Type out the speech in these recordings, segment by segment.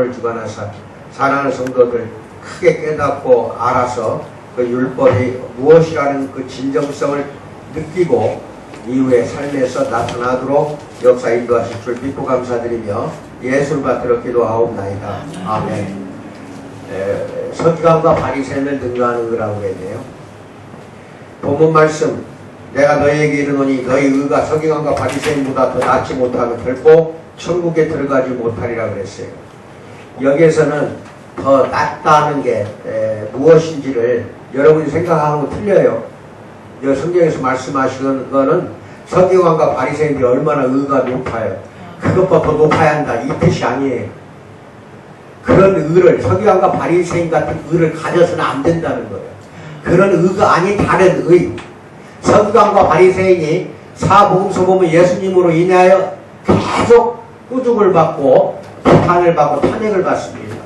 을 주관해서 사랑하는 성도들 크게 깨닫고 알아서 그 율법이 무엇이라는 그 진정성을 느끼고 이후의 삶에서 나타나도록 역사 인도하실 줄 믿고 감사드리며 예수를 받들어 기도하옵나이다. 아멘. 서기관과 바리새인을 능가하는 거라고 했네요. 본문 말씀, 내가 너희에게 이르노니 너희 의가 서기관과 바리새인보다 더 낫지 못하면 결코 천국에 들어가지 못하리라 그랬어요. 여기에서는 더 낫다는 게 무엇인지를 여러분이 생각하는 거 틀려요. 성경에서 말씀하시는 거는 서기관과 바리새인들이 얼마나 의가 높아요. 그것보다 더 높아야 한다, 이 뜻이 아니에요. 그런 의를, 서기관과 바리새인 같은 의를 가져서는 안 된다는 거예요. 그런 의가 아닌 다른 의. 서기관과 바리새인이 사복음서 보면 예수님으로 인하여 계속 꾸중을 받고 비판을 받고 탄핵을 받습니다.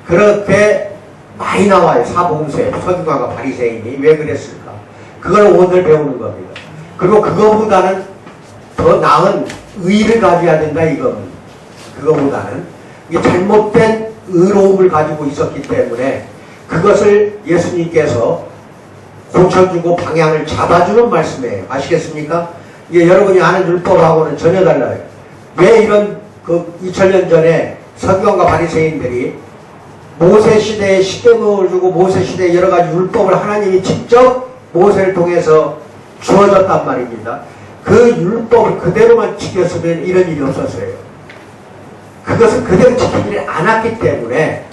그렇게 많이 나와요. 사복음서에 서기관과 바리새인이 왜 그랬을까? 그걸 오늘 배우는 겁니다. 그리고 그거보다는 더 나은 의를 가져야 된다 이겁니다. 그거보다는 이게 잘못된 의로움을 가지고 있었기 때문에 그것을 예수님께서 고쳐주고 방향을 잡아주는 말씀이에요. 아시겠습니까? 이게 여러분이 아는 율법하고는 전혀 달라요. 왜 이런 2000년 전에 서기관과 바리새인들이 모세 시대에 십계명을 주고 모세 시대에 여러 가지 율법을 하나님이 직접 모세를 통해서 주어졌단 말입니다. 그 율법을 그대로만 지켰으면 이런 일이 없었어요. 그것을 그대로 지키지 않았기 때문에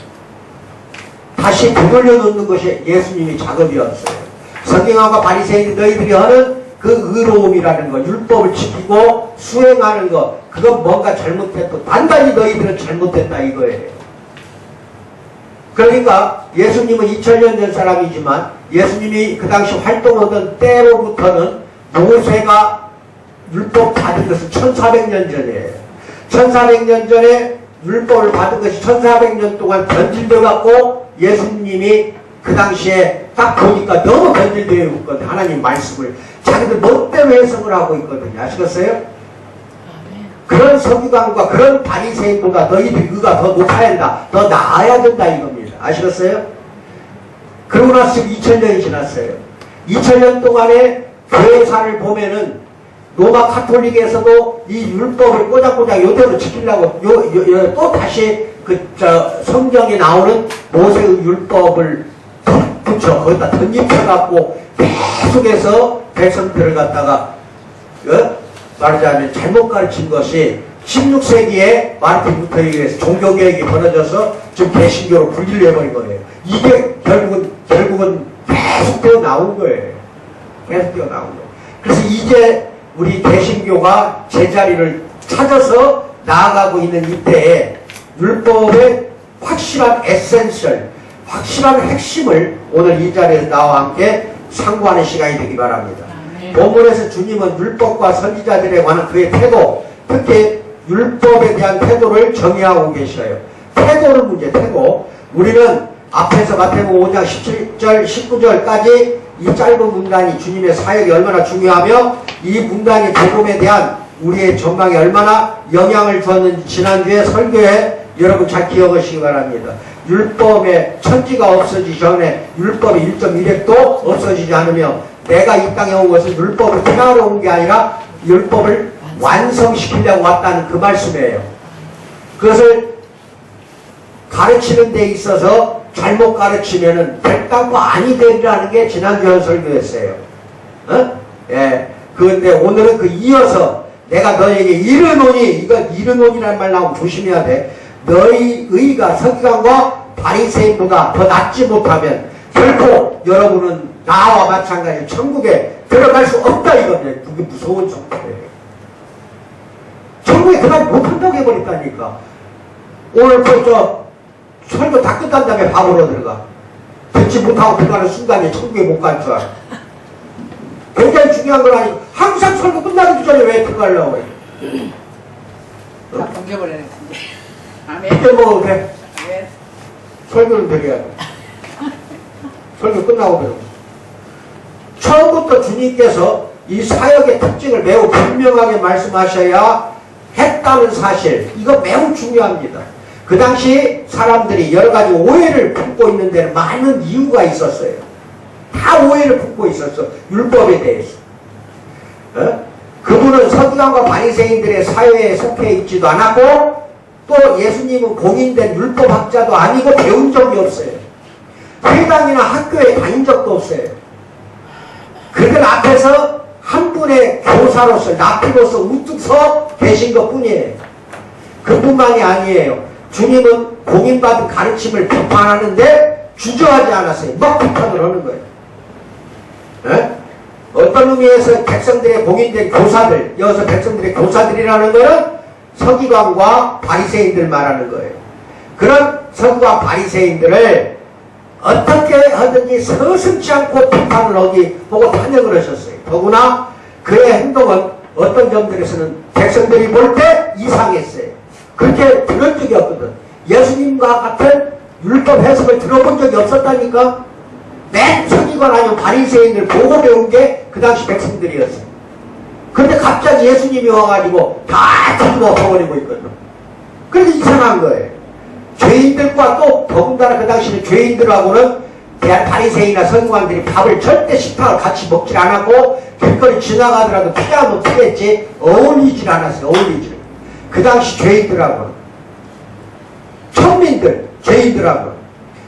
다시 되돌려 놓는 것이 예수님이 작업이었어요. 서기관과 바리새인 너희들이 하는 그 의로움이라는 것, 율법을 지키고 수행하는 것, 그건 뭔가 잘못했고 단단히 너희들은 잘못했다 이거예요. 그러니까 예수님은 2000년 전 사람이지만 예수님이 그 당시 활동하던 때로부터는 모세가 율법 받은 것은 1400년 전이에요. 1400년 전에 율법을 받은 것이 1400년 동안 변질되어 갖고 예수님이 그 당시에 딱 보니까 너무 변질되어 있거든요. 하나님 말씀을 자기들 멋대로 해석을 하고 있거든요. 아시겠어요? 그런 서기관과 그런 바리새인보다 너희들 의가 더 높아야 한다. 더 나아야 된다 이겁니다. 아시겠어요? 그러고 나서 2000년이 지났어요. 2000년 동안의 교회사를 보면은 로마 카톨릭에서도 이 율법을 꼬작꼬작 요대로 지키려고 또 다시 성경에 나오는 모세의 율법을 붙여 거기다 덧입혀갖고 계속해서 백성들을 갖다가 말하자면 잘못 가르친 것이 16세기에 마르틴 루터에 의해서 종교개혁이 벌어져서 지금 개신교로 분리를 해버린 거예요. 이게 결국은 계속 되어 나온 거예요. 계속 되어 나온 거예요. 그래서 이제 우리 개신교가 제자리를 찾아서 나아가고 있는 이때에 율법의 확실한 에센셜, 확실한 핵심을 오늘 이 자리에서 나와 함께 상고하는 시간이 되기 바랍니다. 본문에서 주님은 율법과 선지자들에 관한 그의 태도, 특히 율법에 대한 태도를 정의하고 계셔요. 태도는 문제, 태도. 우리는 앞에서 마태복음 5장 17절, 19절까지 이 짧은 문단이 주님의 사역이 얼마나 중요하며 이 문단이 복음에 대한 우리의 전망에 얼마나 영향을 주었는지 지난주에 설교에 여러분 잘 기억하시기 바랍니다. 율법의 천지가 없어지기 전에 율법이 1.1획도 없어지지 않으며 내가 이 땅에 온 것은 율법을 폐하러 온 게 아니라 율법을 완성시키려고 왔다는 그 말씀이에요. 그것을 가르치는 데 있어서 잘못 가르치면은 백당과 아니 되리라는 게 지난주에 설교였어요. 예. 그런데 오늘은 그 이어서 내가 너에게 이르노니, 이거 이르노니라는 말 나오면 조심해야 돼. 너희 의가 서기관과 바리새인보다 더 낫지 못하면 결코 여러분은 나와 마찬가지로 천국에 들어갈 수 없다 이겁니다. 그게 무서운 정도예요. 천국에 들어가지 못한다고 해버렸다니까. 오늘 설교 다 끝난 다음에 밥으로 들어가. 듣지 못하고 들어가는 순간에 천국에 못 갈 줄 알아. 굉장히 중요한 건 아니고 항상 설교 끝나기 전에 왜 들어가려고 해? 다 넘겨버리는 건데. 아멘. 그때 먹어도 돼? 아멘. 설교는 되게 해야 돼. 설교 끝나고 배워. 처음부터 주님께서 이 사역의 특징을 매우 분명하게 말씀하셔야 했다는 사실, 이거 매우 중요합니다. 그 당시 사람들이 여러 가지 오해를 품고 있는 데는 많은 이유가 있었어요. 다 오해를 품고 있었어. 율법에 대해서. 그분은 서기관과 바리새인들의 사회에 속해 있지도 않았고 또 예수님은 공인된 율법학자도 아니고 배운 적이 없어요. 회당이나 학교에 다닌 적도 없어요. 그들 앞에서 한 분의 교사로서 납비로서 우뚝 서 계신 것 뿐이에요. 그뿐만이 아니에요. 주님은 공인받은 가르침을 비판하는데 주저하지 않았어요. 막 비판을 하는 거예요. 어떤 의미에서 백성들의 공인된 교사들, 여기서 백성들의 교사들이라는 것은 서기관과 바리새인들 말하는 거예요. 그런 서기관 바리새인들을 어떻게 하든지 서슴지 않고 비판을 하기 보고 탄핵을 하셨어요. 더구나 그의 행동은 어떤 점들에서는 백성들이 볼 때 이상했어요. 그렇게 들은 적이 없거든. 예수님과 같은 율법 해석을 들어본 적이 없었다니까. 맨 서기관 아니면 바리새인을 보고 배운 게 그 당시 백성들이었어요. 그런데 갑자기 예수님이 와가지고 다 뒤집어 엎어버리고 있거든. 그래서 이상한 거예요. 죄인들과 또 더군다나 그 당시에 죄인들하고는 바리새인이나 서기관들이 밥을 절대 식탁을 같이 먹질 않았고 길거리 지나가더라도 피하면 피했지 어울리질 않았어요. 어울리질. 그 당시 죄인들하고는 천민들 죄인들하고는.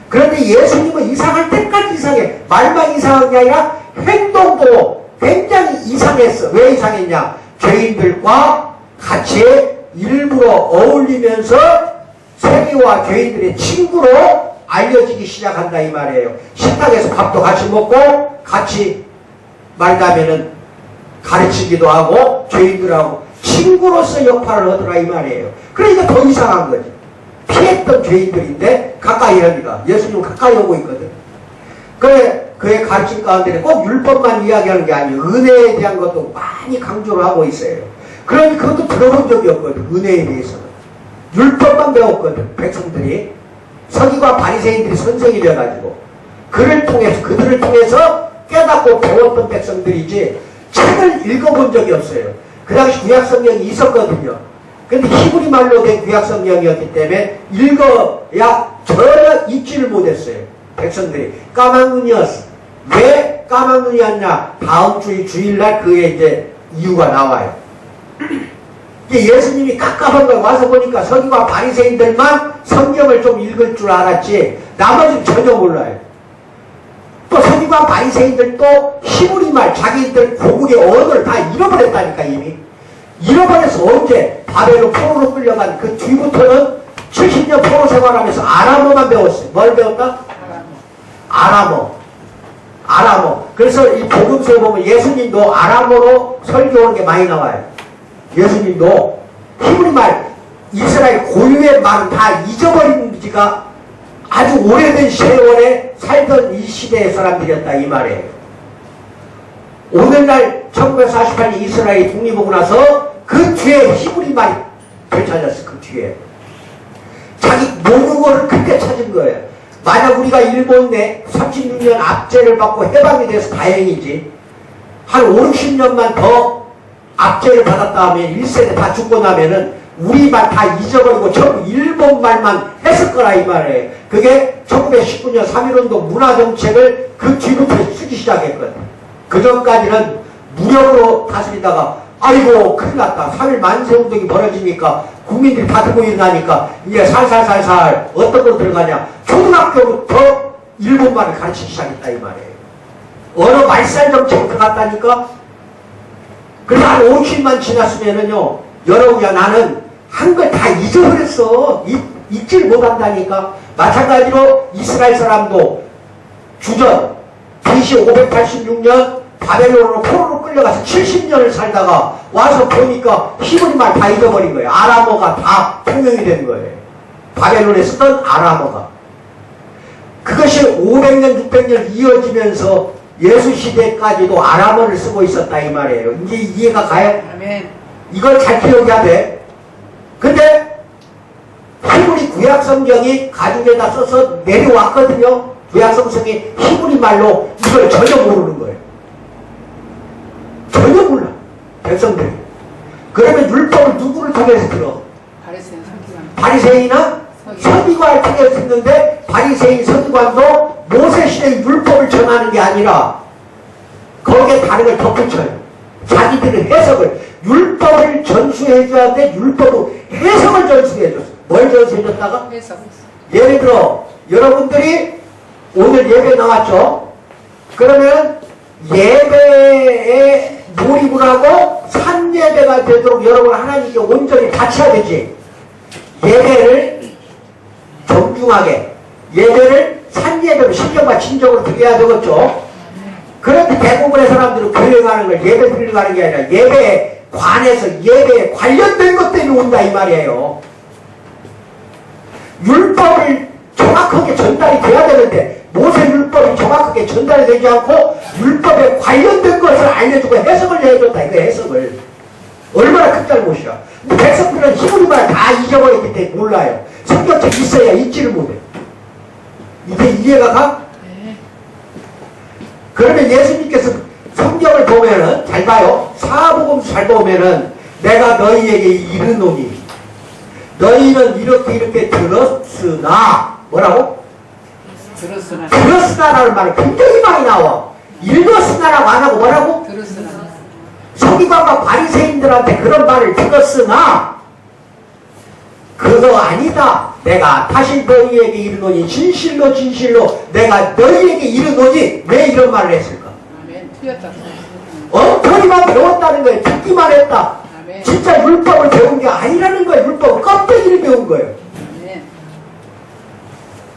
그런데 예수님은 이상할 때까지 이상해. 말만 이상한 게 아니라 행동도 굉장히 이상했어. 왜 이상했냐? 죄인들과 같이 일부러 어울리면서 세리와 죄인들의 친구로 알려지기 시작한다 이 말이에요. 식탁에서 밥도 같이 먹고 같이 말하자면은 가르치기도 하고 죄인들하고 친구로서 역할을 하더라 이 말이에요. 그러니까 더 이상한 거지. 피했던 죄인들인데 가까이 하니까 예수님은 가까이 오고 있거든. 그래 그의 가르침 가운데는 꼭 율법만 이야기하는 게 아니에요. 은혜에 대한 것도 많이 강조를 하고 있어요. 그러니 그것도 들어본 적이 없거든. 은혜에 대해서는. 율법만 배웠거든. 백성들이. 서기관 바리새인들이 선생이 돼가지고 그들을 통해서 깨닫고 배웠던 백성들이지 책을 읽어본 적이 없어요. 그 당시 구약성경이 있었거든요. 근데 히브리 말로 된 구약성경이었기 때문에 읽어야 전혀 읽지를 못했어요. 백성들이. 까만 눈이었어. 왜 까만 눈이었냐? 다음 주일날 그의 이제 이유가 나와요. 예수님이 깝깝한 걸 와서 보니까 서기관 바리새인들만 성경을 좀 읽을 줄 알았지 나머지는 전혀 몰라요. 또 서기관 바리새인들도 히브리 말 자기들 고국의 언어를 다 잃어버렸다니까 이미. 잃어버려서 언제 바벨론 포로로 끌려간 그 뒤부터는 70년 포로 생활하면서 아람어만 배웠어요. 뭘 배웠다? 아람어. 그래서 이 복음서에 보면 예수님도 아람어로 설교하는 게 많이 나와요. 예수님도 히브리 말, 이스라엘 고유의 말은 다 잊어버린 지가 아주 오래된 세월에 살던 이 시대의 사람들이었다 이 말이에요. 오늘날 1948년 이스라엘이 독립하고 나서 그 뒤에 히브리 말이 펼쳐졌어. 그 뒤에 자기 모국어를 그렇게 찾은 거예요. 만약 우리가 일본 내 36년 압제를 받고 해방이 돼서 다행이지 한 5, 60년만 더 압제를 받았다 하면 1세대 다 죽고 나면은 우리 말 다 잊어버리고 전부 일본 말만 했을 거라 이 말이에요. 그게 1919년 3.1운동 문화정책을 그 뒤부터 쓰기 시작했거든. 그 전까지는 무력으로 다스리다가 아이고 큰일 났다. 3.1 만세운동이 벌어지니까 국민들이 다 들고 일어나니까 이제 살살살살 어떤 걸로 들어가냐. 초등학교부터 일본말을 가르치기 시작했다 이 말이에요. 언어 말살 정책이 들어갔다니까. 그래서 한 50만 지났으면은요 여러분야 나는 한 걸 다 잊어버렸어. 잊질 못한다니까. 마찬가지로 이스라엘 사람도 주전 BC 586년 바벨론으로 포로로 끌려가서 70년을 살다가 와서 보니까 히브리 말 다 잊어버린 거예요. 아람어가 다 통용이 된 거예요. 바벨론에 쓰던 아람어가. 그것이 500년, 600년 이어지면서 예수 시대까지도 아람어를 쓰고 있었다 이 말이에요. 이제 이해가 가요? 아멘. 이걸 잘 기억해야 돼. 근데 히브리 구약성경이 가죽에다 써서 내려왔거든요. 구약성경이 히브리 말로 이걸 전혀 모르는 거예요. 전혀 몰라. 백성들이. 그러면 율법을 누구를 통해서 들어? 바리새인 서기관. 바리새인이나 서기관을 통했었는데 바리새인 서기관도 모세시대의 율법을 전하는 게 아니라 거기에 다른 걸 덧붙여요. 자기들의 해석을, 율법을 전수해줘야 돼. 율법으로 해석을 전수해줬어. 뭘 전수해줬다가? 해석. 예를 들어 여러분들이 오늘 예배 나왔죠? 그러면 예배에 몰입을 하고 산예배가 되도록 여러분 하나님께 온전히 바쳐야 되지. 예배를 정중하게, 예배를 산예배로 신경과 진정으로 드려야 되겠죠. 그런데 대부분의 사람들은 교회 가는 걸 예배 드리러 가는 게 아니라 예배에 관해서 예배에 관련된 것 때문에 온다 이 말이에요. 율법을 정확하게 전달이 돼야 되는데 모세 율법이 정확하게 전달이 되지 않고 율법에 관련된 것을 알려주고 해석을 해줬다. 이거 해석을. 얼마나 큰 잘못이야. 근데 백성들은 히브리말 다 잊어버렸기 때문에 몰라요. 성경책 있어야 읽지를 못해. 이게 이해가 가? 네. 그러면 예수님께서 성경을 보면은 잘 봐요. 사복음 잘 보면은 내가 너희에게 이르노니 너희는 이렇게 들었으나 뭐라고? 들었으나라는 말이 굉장히 많이 나와. 읽었으나라고 안 하고 뭐라고? 들었으나. 서기관과 바리새인들한테 그런 말을 들었으나 그거 아니다. 내가 다시 너희에게 이르노니 진실로 진실로 내가 너희에게 이르노니 왜 이런 말을 했을까? 아멘. 틀렸다. 엉터리만 배웠다는 거예요. 듣기만 했다. 아멘. 진짜 율법을 배운 게 아니라는 거예요. 율법은 껍데기를 배운 거예요. 아멘.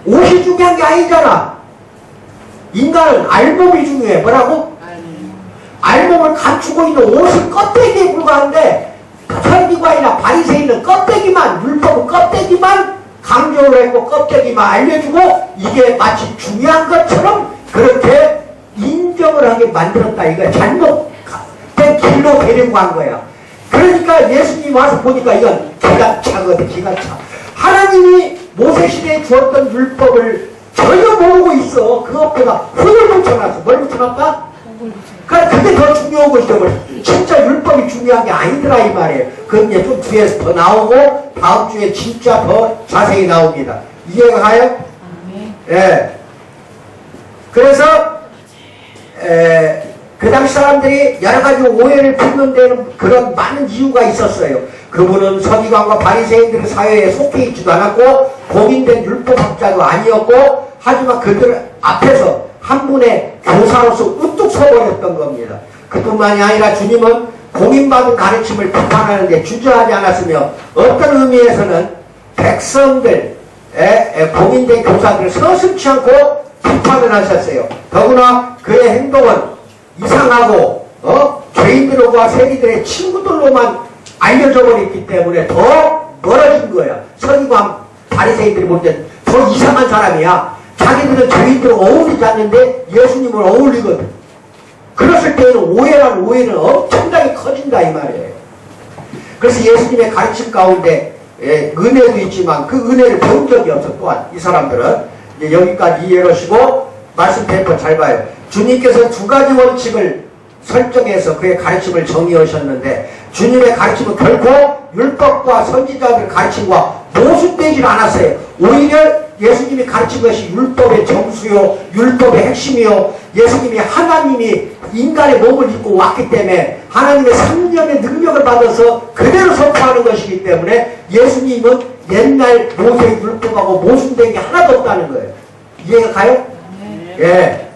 옷이 중요한 게 아니잖아. 인간은 알몸이 중요해. 뭐라고? 아멘. 알몸을 감추고 있는 옷은 껍데기에 불과한데 서기관이나 바리새인은 껍데기만, 율법은 껍데기만 강조를 했고 껍데기만 알려주고 이게 마치 중요한 것처럼 그렇게 인정을 하게 만들었다. 이거 잘못된 길로 데리고 간 거야. 그러니까 예수님 와서 보니까 이건 기가 차거든. 기가 차. 하나님이 모세시대에 주었던 율법을 전혀 모르고 있어. 그것보다 흙을 붙여놨어. 뭘 붙여놨다? 그러니까 그게 더 중요한 것이죠. 진짜 율법이 중요한 게 아니더라 이 말이에요. 그건 이제 좀 뒤에 더 나오고 다음 주에 진짜 더 자세히 나옵니다. 이해가 가요? 예. 그래서 그 당시 사람들이 여러 가지 오해를 품는 데는 그런 많은 이유가 있었어요. 그분은 서기관과 바리새인들의 사회에 속해 있지도 않았고 공인된 율법학자도 아니었고 하지만 그들 앞에서 한 분의 교사로서 우뚝 서버렸던 겁니다. 그뿐만이 아니라 주님은 공인받은 가르침을 비판하는데 주저하지 않았으며 어떤 의미에서는 백성들의 공인된 교사들을 서슴지 않고 비판을 하셨어요. 더구나 그의 행동은 이상하고 죄인들과 세리들의 친구들로만 알려져 버렸기 때문에 더 멀어진 거야. 서기관 바리새인들이 볼 때 더 이상한 사람이야. 자기들은 죄인들과 어울리지 않는데 예수님을 어울리거든. 그랬을 때는 오해는 엄청나게 커진다 이 말이에요. 그래서 예수님의 가르침 가운데 은혜도 있지만 그 은혜를 배운 적이 없어. 또한 이 사람들은 이제 여기까지 이해하시고 말씀 페이퍼 잘 봐요. 주님께서 두 가지 원칙을 설정해서 그의 가르침을 정의하셨는데 주님의 가르침은 결코 율법과 선지자들 가르침과 모순되질 않았어요. 오히려 예수님이 가르친 것이 율법의 정수요 율법의 핵심이요 예수님이 하나님이 인간의 몸을 입고 왔기 때문에 하나님의 성령의 능력을 받아서 그대로 선포하는 것이기 때문에 예수님은 옛날 모세의 율법하고 모순된 게 하나도 없다는 거예요. 이해가 가요? 예.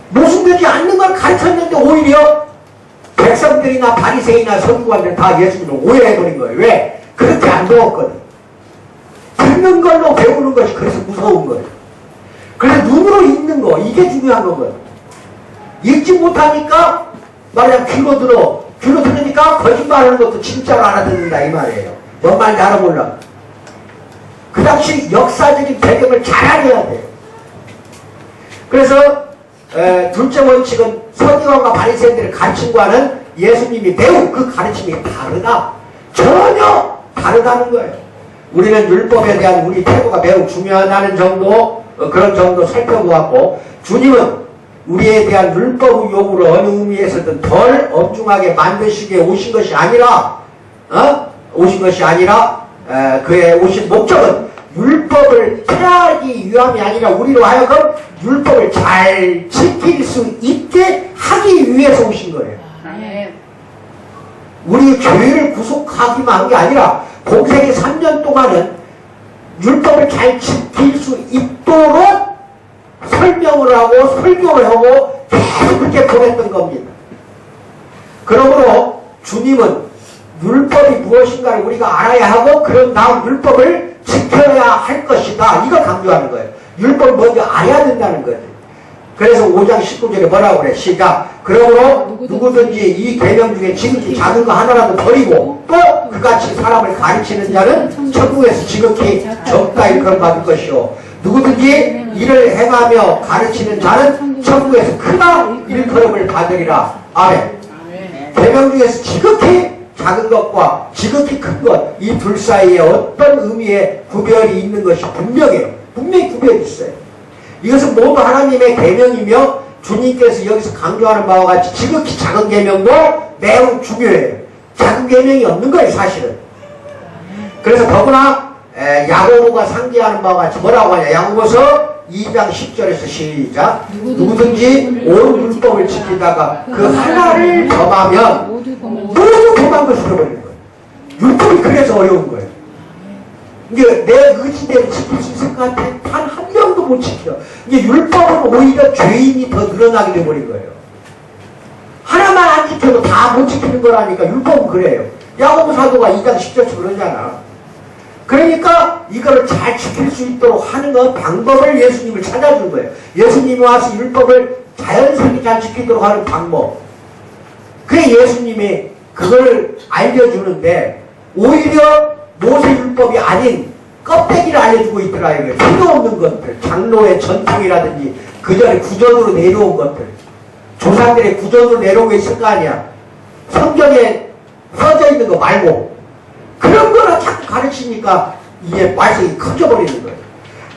모순되지 않는 걸 가르쳤는데 오히려 백성들이나 바리새인이나 서기관들 다 예수님을 오해해버린 거예요. 왜? 그렇게 안 배웠거든. 듣는 걸로 배우는 것이 그래서 무서운 거예요. 그래서 눈으로 읽는 거 이게 중요한 거거든. 읽지 못하니까 말하자면 귀로 들으니까 거짓말하는 것도 진짜로 알아듣는다 이 말이에요. 뭔 말인지 알아볼라. 그 당시 역사적인 배경을 잘 알아야 돼요. 그래서 둘째 원칙은 서기관과 바리새인들의 가르침과는 예수님이 배운 그 가르침이 다르다. 전혀 다르다는 거예요. 우리는 율법에 대한 우리 태도가 매우 중요하다는 정도 그런 정도 살펴보았고 주님은 우리에 대한 율법 요구를 어느 의미에서든 덜 엄중하게 만드시기에 오신 것이 아니라 그의 오신 목적은 율법을 폐하기 위함이 아니라 우리로 하여금 율법을 잘 지킬 수 있게 하기 위해서 오신 거예요. 아멘. 우리 교회를 구속하기만 한 게 아니라 공생의 3년 동안은 율법을 잘 지킬 수 있도록 설명을 하고 설교를 하고 계속 그렇게 보냈던 겁니다. 그러므로 주님은 율법이 무엇인가를 우리가 알아야 하고 그런 다음 율법을 지켜야 할 것이다. 이걸 강조하는 거예요. 율법을 먼저 알아야 된다는 거예요. 그래서 5장 19절에 뭐라고 그래? 시작. 그러므로 누구든지 이 계명 중에 지극히 작은 거 하나라도 버리고 또 그같이 사람을 가르치는 자는 천국에서 지극히 적다 일컬음 받을 것이요. 누구든지 이를 행하며 가르치는 자는 천국에서 크다 일컬음을 받으리라. 아멘. 아멘. 계명 중에서 지극히 작은 것과 지극히 큰 것, 이 둘 사이에 어떤 의미의 구별이 있는 것이 분명해요. 분명히 구별이 있어요. 이것은 모두 하나님의 계명이며 주님께서 여기서 강조하는 바와 같이 지극히 작은 계명도 매우 중요해요. 작은 계명이 없는 거예요, 사실은. 그래서 더구나 야고보가 상기하는 바와 같이 뭐라고 하냐? 야고보서 2장 10절에서 시작. 누구든지 온 율법을 지키다가 그 하나를 범하면 모두 범한 것을 잃어버리는 거예요. 율법이 그래서 어려운 거예요. 이게 내 의지대로 지킬 수 있을 것 같아. 단 한 명도 못 지켜. 이게 율법은 오히려 죄인이 더 늘어나게 돼버린 거예요. 하나만 안 지켜도 다 못 지키는 거라니까 율법은 그래요. 야고보 사도가 2장 10절에서 그러잖아. 그러니까 이거를 잘 지킬 수 있도록 하는 건 방법을 예수님을 찾아준 거예요. 예수님이 와서 율법을 자연스럽게 잘 지키도록 하는 방법. 그래 예수님이 그걸 알려주는데 오히려 모세율법이 아닌 껍데기를 알려주고 있더라. 이게 필요 없는 것들, 장로의 전통이라든지 그 전에 구전으로 내려온 것들, 조상들의 구전으로 내려온 게 있을 거 아니야. 성경에 써져 있는 거 말고 그런 거를 자꾸 가르치니까 이게 말썽이 커져버리는 거예요.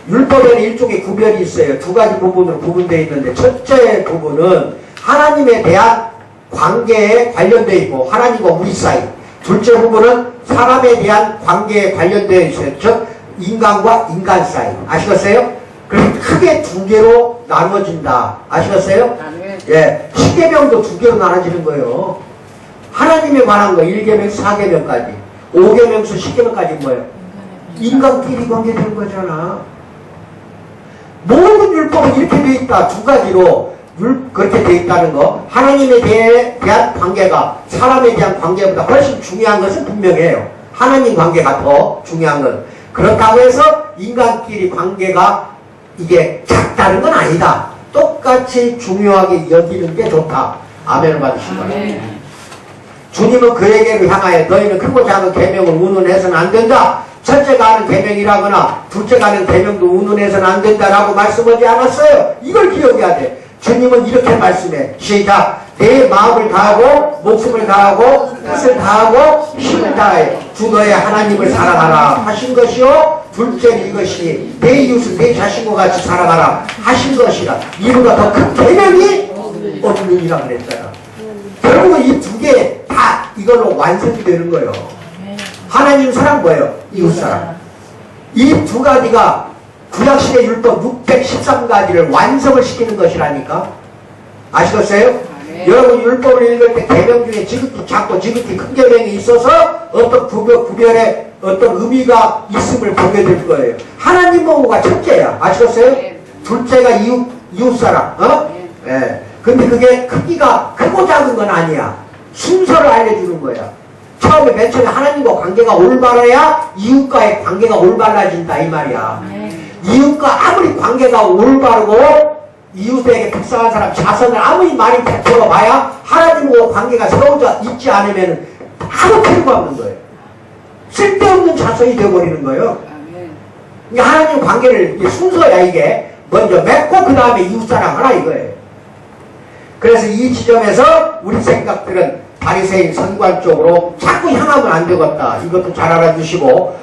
율법에는 일종의 구별이 있어요. 두 가지 부분으로 구분되어 있는데 첫째 부분은 하나님에 대한 관계에 관련되어 있고 하나님과 우리 사이. 둘째 부분은 사람에 대한 관계에 관련되어 있어요. 즉 인간과 인간 사이. 아시겠어요? 그래서 크게 두 개로 나눠진다. 아시겠어요? 아멘. 예, 10계명도 두 개로 나눠지는 거예요. 하나님에 관한 거 1계명, 4계명까지 5계명서 10계명까지 뭐예요? 인간끼리 관계되는 거잖아. 모든 율법은 이렇게 되어 있다. 두 가지로 그렇게 되어 있다는 거. 하나님에 대한 관계가 사람에 대한 관계보다 훨씬 중요한 것은 분명해요. 하나님 관계가 더 중요한 건. 그렇다고 해서 인간끼리 관계가 이게 작다는 건 아니다. 똑같이 중요하게 여기는 게 좋다. 아멘을 받으신 거예요. 주님은 그에게로 향하여 너희는 크고 작은 계명을 운운해서는 안 된다. 첫째가 하는 계명이라거나 둘째가 하는 계명도 운운해서는 안 된다라고 말씀하지 않았어요. 이걸 기억해야 돼. 주님은 이렇게 말씀해. 시작. 내 마음을 다하고 목숨을 다하고 뜻을 다하고 힘을 다해 주 너의 하나님을 사랑하라 하신 것이요. 둘째는 이것이 내 이웃을 내 자신과 같이 사랑하라 하신 것이라. 이보다 더 큰 계명이 없느니라 그랬잖아. 결국은 이 두 개 다 이걸로 완성이 되는 거예요. 하나님 사랑 뭐예요? 이웃 사랑. 이 두 가지가 구약시대 율법 613가지를 완성을 시키는 것이라니까. 아시겠어요? 여러분 율법을 읽을 때 계명 중에 지극히 작고 지극히 큰 계명이 있어서 어떤 구별에 어떤 의미가 있음을 보게 될 거예요. 하나님 보고가 첫째야. 아시겠어요? 둘째가 이웃 사랑. 예. 근데 그게 크기가 크고 작은 건 아니야. 순서를 알려주는 거야. 처음에 맨 처음에 하나님과 관계가 올바라야 이웃과의 관계가 올바라진다 이 말이야. 이웃과 아무리 관계가 올바르고 이웃에게 불쌍한 사람 자선을 아무리 많이 베풀어 봐야 하나님과 관계가 세워져 있지 않으면 아무 필요가 없는 거예요. 쓸데없는 자선이 되어버리는 거예요. 그러니까 하나님 관계를 이게 순서야. 이게 먼저 맺고 그 다음에 이웃사랑 하라 이거예요. 그래서 이 지점에서 우리 생각들은 바리새인 선관 쪽으로 자꾸 향하면 안 되겠다. 이것도 잘 알아주시고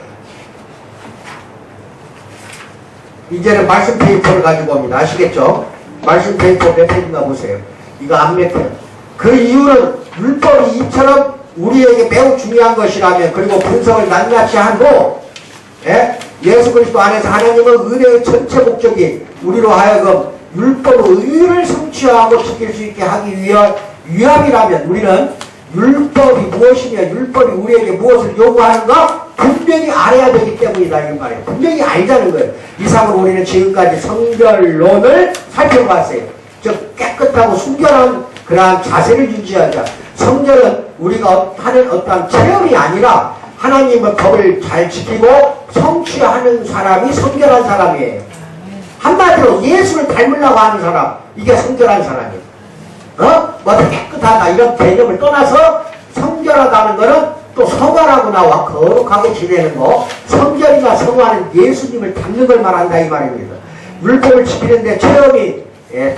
이제는 말씀 페이퍼를 가지고 옵니다. 아시겠죠? 말씀 페이퍼 몇 페이지인가 보세요. 이거 안 맺혀요. 그 이유는 율법이 이처럼 우리에게 매우 중요한 것이라면 그리고 분석을 낱낱이 하고 예수 그리스도 안에서 하나님은 은혜의 전체 목적이 우리로 하여금 율법의 의를 성취하고 지킬 수 있게 하기 위함이라면 우리는 율법이 무엇이며 율법이 우리에게 무엇을 요구하는가 분명히 알아야 되기 때문이다 이 말이에요. 분명히 알자는 거예요. 이상으로 우리는 지금까지 성결론을 살펴봤어요. 즉 깨끗하고 순결한 그러한 자세를 유지하자. 성결은 우리가 하는 어떠한 체험이 아니라 하나님의 법을 잘 지키고 성취하는 사람이 성결한 사람이에요. 한마디로 예수를 닮으려고 하는 사람, 이게 성결한 사람이에요. 뭐 깨끗하다 이런 개념을 떠나서 성결하다는 것은 또 성화라고 나와 거룩하게 지내는 거, 성결이나 성화는 예수님을 닮는 걸 말한다 이 말입니다. 율법을 지키는데 체험이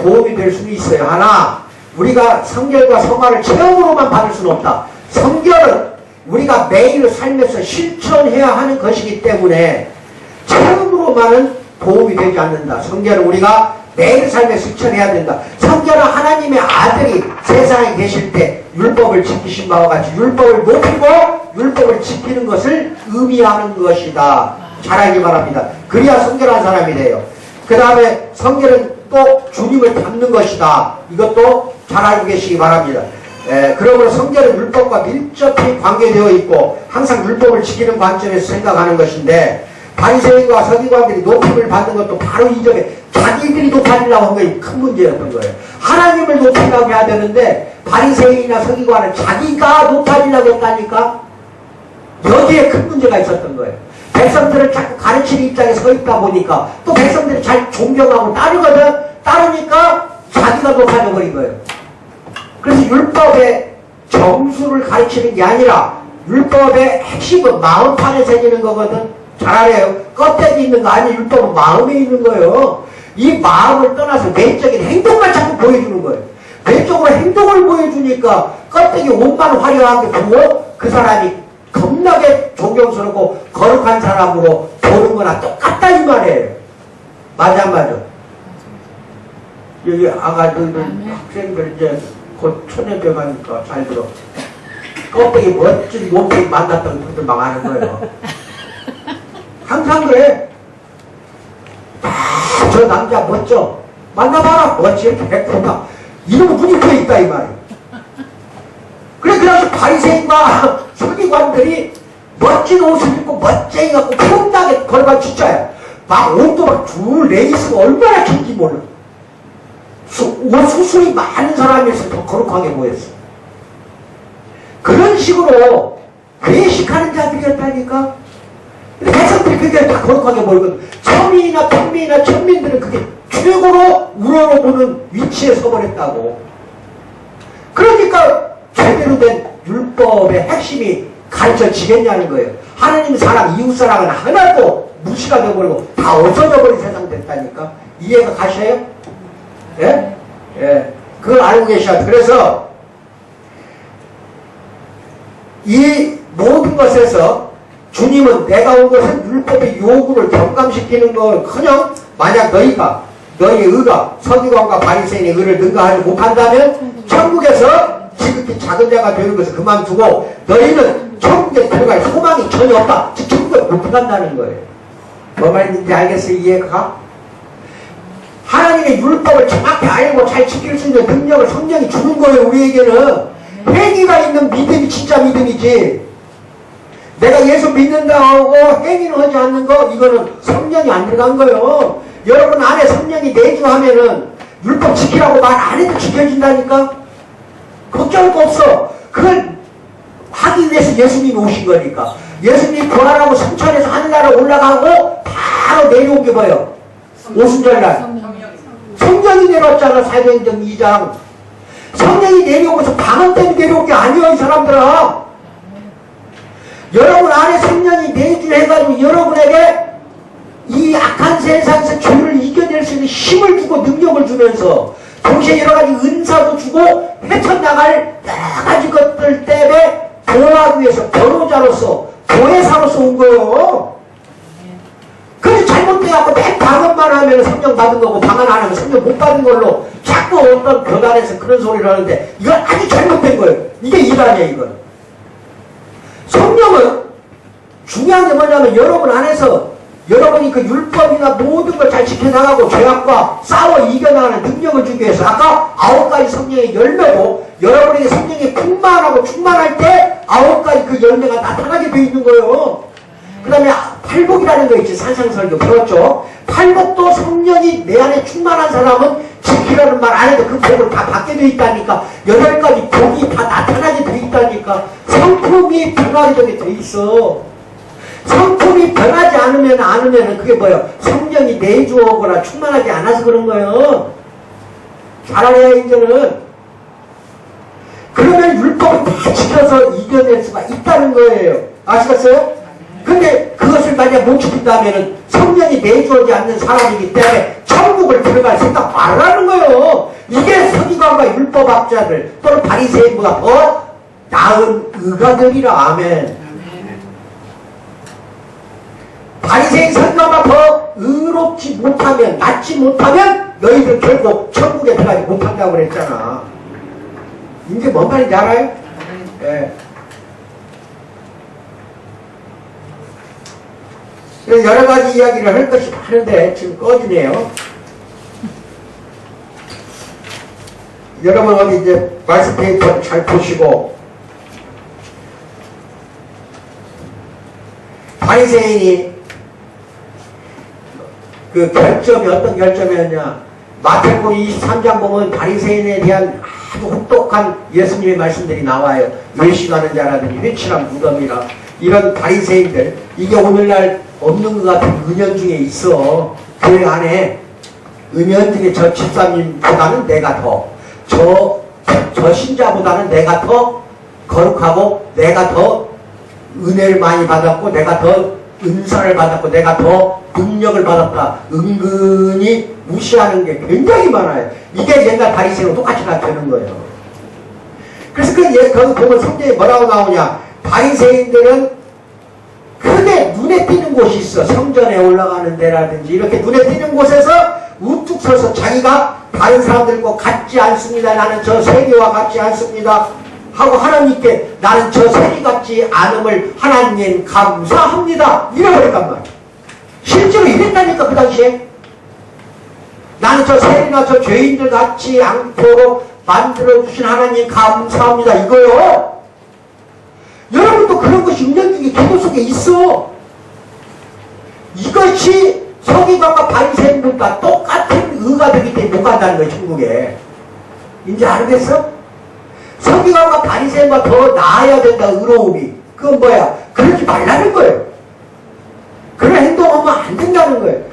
도움이 될 수는 있어요. 하나, 우리가 성결과 성화를 체험으로만 받을 수는 없다. 성결은 우리가 매일 삶에서 실천해야 하는 것이기 때문에 체험으로만은 도움이 되지 않는다. 성결은 우리가 매일 삶에 실천해야 된다. 성결은 하나님의 아들이 세상에 계실 때 율법을 지키신 바와 같이 율법을 높이고 율법을 지키는 것을 의미하는 것이다. 잘 알기 바랍니다. 그래야 성결한 사람이 돼요. 그 다음에 성결은 또 주님을 닮는 것이다. 이것도 잘 알고 계시기 바랍니다. 그러므로 성결은 율법과 밀접히 관계되어 있고 항상 율법을 지키는 관점에서 생각하는 것인데 바리새인과 서기관들이 높임을 받는 것도 바로 이 점에 자기들이 높아지려고 한 게 큰 문제였던 거예요. 하나님을 높이려고 해야 되는데 바리새인이나 서기관은 자기가 높아지려고 했다니까 여기에 큰 문제가 있었던 거예요. 백성들을 자꾸 가르치는 입장에 서 있다 보니까 또 백성들이 잘 존경하고 따르거든. 따르니까 자기가 높아져 버린 거예요. 그래서 율법의 정수를 가르치는 게 아니라 율법의 핵심은 마음판에 새기는 거거든. 잘 알아요. 껍데기 있는 거 아니에요. 율법은 마음에 있는 거예요. 이 마음을 떠나서 외적인 행동만 자꾸 보여주는 거예요. 외적으로 행동을 보여주니까 껍데기 옷만 화려하게 보고 그 사람이 겁나게 존경스럽고 거룩한 사람으로 보는 거나 똑같다 이 말이에요. 맞아 안 맞아? 여기 아가들들 학생들 이제 곧 초년배 가니까 잘 들어. 껍데기 멋진 몸뚱이 만났던 분들 망하는 거예요. 항상 그래. 저 남자 멋져. 만나봐라. 멋지 이렇게 백프다. 이러면 눈이 펴 있다 이 말이에요. 그래서 바리새인과 서기관들이 멋진 옷을 입고 멋쟁이 갖고 평나게 걸어가 진짜야. 막 옷도 막 줄 레이스가 얼마나 긴지 몰라. 옷 수술이 많은 사람이어서 더 거룩하게 보였어. 그런 식으로 외식하는 자들이었다니까. 근데 백성들이 그게 다 거룩하게 보이거든. 서민이나 평민이나 천민들은 그게 최고로 우러러보는 위치에 서버렸다고. 그러니까 제대로 된 율법의 핵심이 가르쳐지겠냐는 거예요. 하나님 사랑, 이웃 사랑은 하나도 무시가 되어버리고 다 없어져 버린 세상 됐다니까. 이해가 가셔요? 예? 예. 그걸 알고 계셔야 돼. 그래서 이 모든 것에서 주님은 내가 온 것은 율법의 요구를 경감시키는 것커녕 만약 너희의 의가 서기관과 바리새인의 의를 능가하지 못한다면 천국에서 지극히 작은 자가 되는 것을 그만두고 너희는 천국에 들어갈 소망이 전혀 없다. 즉 천국에 못 들어간다는 거예요. 뭐 말인지 알겠어요? 이해가? 하나님의 율법을 정확히 알고 잘 지킬 수 있는 능력을 성령이 주는 거예요. 우리에게는 행위가 있는 믿음이 진짜 믿음이지. 내가 예수 믿는다고 행위를 하지 않는 거 이거는 성령이 안 들어간 거예요. 여러분 안에 성령이 내주하면은 율법 지키라고 말 안 해도 지켜진다니까. 걱정할 거 없어. 그걸 하기 위해서 예수님이 오신 거니까. 예수님이 부활하고 성천에서 하늘나라 올라가고 바로 내려온 게 뭐예요? 오순절날 성령이 내려왔잖아. 사도행전 2장. 성령이 내려오면서 방언 때문에 내려온 게 아니에요. 이 사람들아. 여러분 안에 성령이 내주해가지고 여러분에게 이 악한 세상에서 죄를 이겨낼 수 있는 힘을 주고 능력을 주면서 동시에 여러가지 은사도 주고 헤쳐나갈 여러가지 것들 때문에 보호하기 위해서 변호자로서 보혜사로서 온 거예요. 그래서 잘못돼갖고 맨 방언만 하면 성령 받은 거고 방언 안 하면 성령 못 받은 걸로 자꾸 어떤 교단에서 그런 소리를 하는데 이건 아주 잘못된 거예요. 이게 이단이에요. 이건 성령은 중요한 게 뭐냐면 여러분 안에서 여러분이 그 율법이나 모든 걸 잘 지켜나가고 죄악과 싸워 이겨나가는 능력을 주기 위해서 아까 9가지 성령의 열매도 여러분에게 성령이 풍만하고 충만할 때 9가지 그 열매가 나타나게 되어 있는 거예요. 그 다음에 팔복이라는 거 있지. 산상설교 배웠죠. 팔복도 성령이 내 안에 충만한 사람은 지키라는 말 안 해도 그 복을 다 받게 되어 있다니까. 8가지 복이 다 나타나게 되어 있다니까. 성품이 변하게 되어 있어. 성품이 변하지 않으면 그게 뭐예요? 성령이 내주어거나 충만하지 않아서 그런 거예요. 잘 알아야 이제는. 그러면 율법을 다 지켜서 이겨낼 수가 있다는 거예요. 아시겠어요? 근데 그것을 만약 못 지킨다면 성령이 내주어지 않는 사람이기 때문에 천국을 들어갈 생각 말라는 거예요. 이게 서기관과 율법학자들 또는 바리새인보다 더 나은 의가들이라. 아멘. 바리새인 서기관과 더 의롭지 못하면, 낫지 못하면 너희들 결국 천국에 들어가지 못한다고 그랬잖아. 이게 뭔 말인지 알아요? 예. 그래서 여러 가지 이야기를 할 것이 많은데 지금 꺼지네요. 여러분 어디 이제 말씀 페이퍼 잘 보시고, 바리새인이 그 결점이 어떤 결점이었냐? 마태복음 23장 보면 바리새인에 대한 아주 혹독한 예수님의 말씀들이 나와요. 외식하는 자라든지 회칠한 무덤이라. 이런 바리새인들, 이게 오늘날 없는 것 같은 은연중에 있어. 교회 안에 은연중에 저 집사님보다는 내가 더, 저 신자보다는 내가 더 거룩하고, 내가 더 은혜를 많이 받았고, 내가 더 은사를 받았고, 내가 더 능력을 받았다. 은근히 무시하는 게 굉장히 많아요. 이게 옛날 바리새인과 똑같이 나타나는 거예요. 그래서 거기 보면 성경에 뭐라고 나오냐? 바리새인들은 크게 눈에 띄는 곳이 있어. 성전에 올라가는 데라든지 이렇게 눈에 띄는 곳에서 우뚝 서서 자기가 다른 사람들과 같지 않습니다. 나는 저 세리와 같지 않습니다. 하고 하나님께 나는 저 세리 같지 않음을 하나님 감사합니다. 이래버렸단 말이야. 실제로 이랬다니까 그 당시에. 나는 저 세리나 저 죄인들 같지 않도록 만들어주신 하나님 감사합니다. 이거요. 여러분도 그런 것이 은연중에 기도 속에 있어. 이것이 서기관과 바리새인들과 똑같은 의가 되기 때문에 못 간다는 거예요. 천국에. 이제 알겠어? 서기관과 바리새인과 더 나아야 된다. 의로움이. 그건 뭐야? 그러지 말라는 거예요. 그런 행동하면 안 된다는 거예요.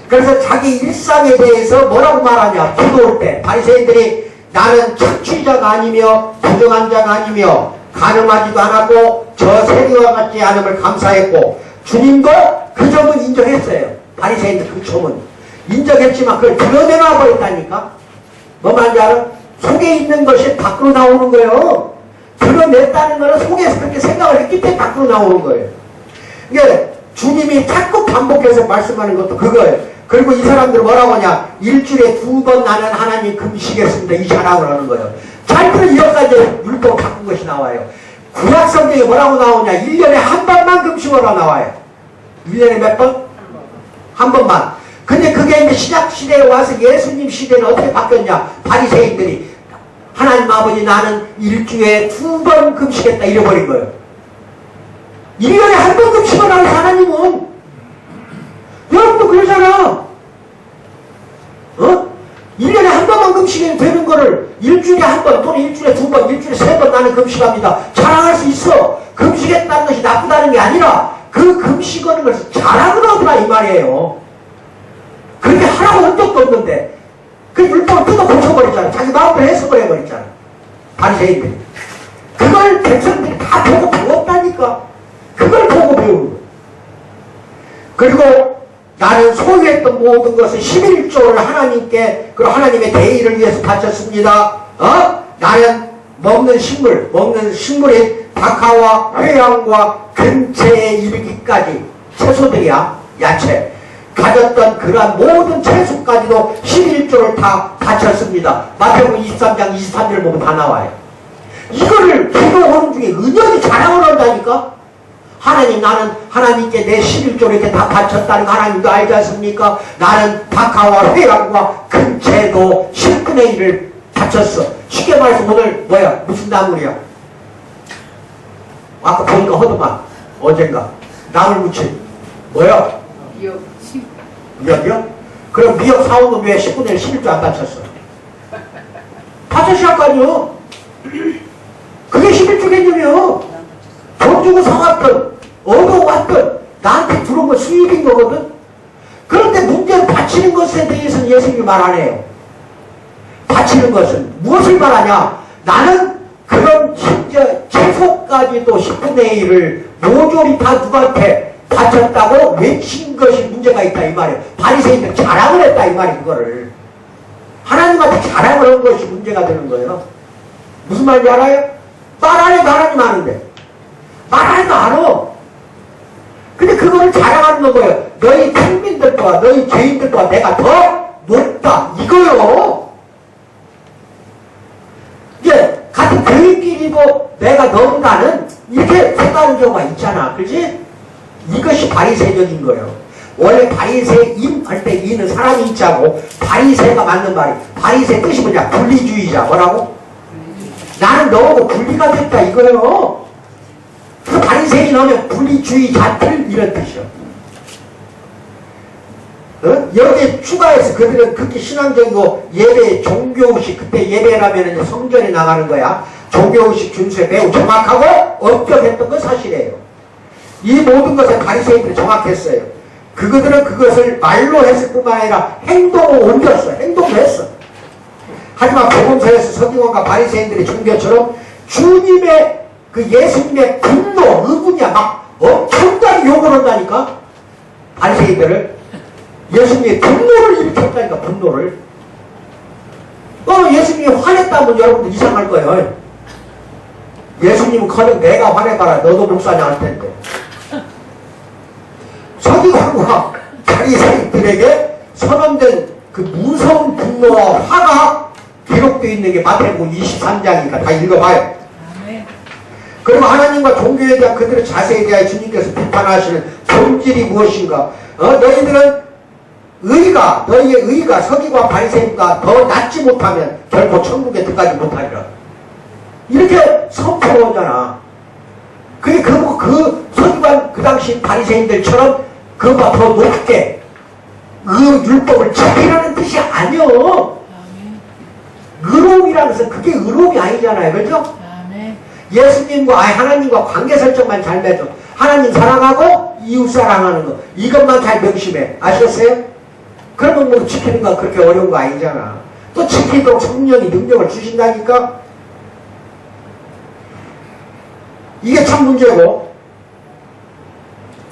그래서 자기 일상에 대해서 뭐라고 말하냐? 기도할 때 바리새인들이 나는 착취자가 아니며 부정한 자가 아니며 가늠하지도 않았고 저 세리와 같지 않음을 감사했고, 주님도 그 점은 인정했어요. 바리새인들 그 점은 인정했지만 그걸 드러내놔 버렸다니까. 뭐 말인지 알아? 속에 있는 것이 밖으로 나오는 거예요. 드러냈다는 것은 속에서 그렇게 생각을 했기 때문에 밖으로 나오는 거예요. 이게 주님이 자꾸 반복해서 말씀하는 것도 그거예요. 그리고 이 사람들은 뭐라고 하냐? 일주일에 2번 나는 하나님 금식했습니다. 이 자랑을 하는 거예요. 잘 들은 여기까지 율법을 바꾼 것이 나와요. 구약 성경에 뭐라고 나오냐? 1년에 한 번만 금식하라 나와요. 1년에 몇 번? 한 번만. 근데 그게 이제 신약 시대에 와서 예수님 시대는 어떻게 바뀌었냐? 바리새인들이 하나님 아버지 나는 일주일에 2번 금식했다 이래버린 거예요. 1년에 한 번 금식하라는 하나님은. 여러분도 그러잖아. 1년에 한 번만 금식이 되는 거를 일주일에 한 번 또는 일주일에 2번, 일주일에 3번 나는 금식합니다. 자랑할 수 있어. 금식했다는 것이 나쁘다는 게 아니라 그 금식하는 것을 자랑을 하더라 이 말이에요. 그렇게 하라고 한 적도 없는데 그 율법을 뜯어 고쳐버리잖아. 자기 마음대로 해석을해버리잖아. 바리새인들이. 그걸 백성들이 다 보고 배웠다니까. 그걸 보고 배우는 거야. 그리고 나는 소유했던 모든 것을 11조를 하나님께, 그리고 하나님의 대의를 위해서 바쳤습니다. 나는 먹는 식물인 박하와 회양과 근처에 이르기까지 채소들이야, 야채. 가졌던 그러한 모든 채소까지도 11조를 다 바쳤습니다. 마태복음 23장 23절 보면 다 나와요. 이거를 기도하는 중에 은연히 자랑을 한다니까? 하나님, 나는 하나님께 내 11조 이렇게 다 바쳤다는 거 하나님도 알지 않습니까? 나는 박하와 회랑과 큰 재도 10분의 1을 바쳤어. 쉽게 말해서 오늘 뭐야? 무슨 나물이야? 아까 보니까 허더만 어젠가 나물 무침 뭐야? 미역 미역이요? 그럼 미역 사온 놈 왜 10분의 1 11조 안 바쳤어? 바쳤을 거 아니요? 그게 11조 개념이요. 돈 주고 사왔던 얻어왔던 나한테 들어온 건 수입인 거거든. 그런데 문제는 바치는 것에 대해서는 예수님이 말 안 해요. 바치는 것은 무엇을 말하냐? 나는 그런 심지어 채소까지도 10분의 1을 모조리 다 누구한테 바쳤다고 외친 것이 문제가 있다 이 말이에요. 바리새인들 자랑을 했다 이 말이에요. 그거를 하나님한테 자랑을 한 것이 문제가 되는 거예요. 무슨 말인지 알아요? 말 안 해도 하나님 아는데 말 안 해도 알아. 근데 그거를 자랑하는 건 뭐예요? 너희 국민들과 너희 죄인들과 내가 더 높다 이거요. 이제 같은 교인끼리도 내가 너보다는 이렇게 생각하는 경우가 있잖아. 그렇지? 이것이 바리새적인 거예요. 원래 바리새인 할 때 이는 사람이 있자고 바리새가 맞는 말이 바리새 뜻이 뭐냐? 분리주의자. 뭐라고? 나는 너하고 분리가 됐다 이거예요. 그 바리새인 하면 분리주의자들 이런 뜻이요. 어? 여기에 추가해서 그들은 그렇게 신앙적이고 예배 종교의식 그때 예배라면 성전에 나가는 거야. 종교의식 준수에 매우 정확하고 엄격했던 건 사실이에요. 이 모든 것에 바리새인들이 정확했어요. 그들은 그것을 말로 했을 뿐만 아니라 행동으로 옮겼어. 행동도 했어. 하지만 복음서에서 서기관과 바리새인들의 종교처럼 주님의 그 예수님의 분노, 의분이야 막 엄청나게 욕을 한다니까. 바리새인들을 예수님의 분노를 일으켰다니까. 분노를. 예수님이 화냈다면 여러분들 이상할 거예요. 예수님은 커녕 내가 화내봐라 너도 목사냐 할 텐데. 서기관과 바리새인들에게 선언된 그 무서운 분노와 화가 기록되어 있는 게 마태복음 23장이니까 다 읽어봐요. 그리고 하나님과 종교에 대한 그들의 자세에 대하여 주님께서 비판하시는 본질이 무엇인가? 너희들은 너희의 의가 서기관 바리새인과 더 낫지 못하면 결코 천국에 들어가지 못하리라. 이렇게 선포하잖아. 그게 그 서기관 그 당시 바리새인들처럼 그보다 더 높게 그 율법을 지키라는 뜻이 아니요. 의로움이라는 것은 그게 의로움이 아니잖아요. 그렇죠? 예수님과 하나님과 관계 설정만 잘 맺어. 하나님 사랑하고 이웃 사랑하는 거 이것만 잘 명심해. 아시겠어요? 그러면 뭐 지키는 건 그렇게 어려운 거 아니잖아. 또 지키도록 성령이 능력을 주신다니까. 이게 참 문제고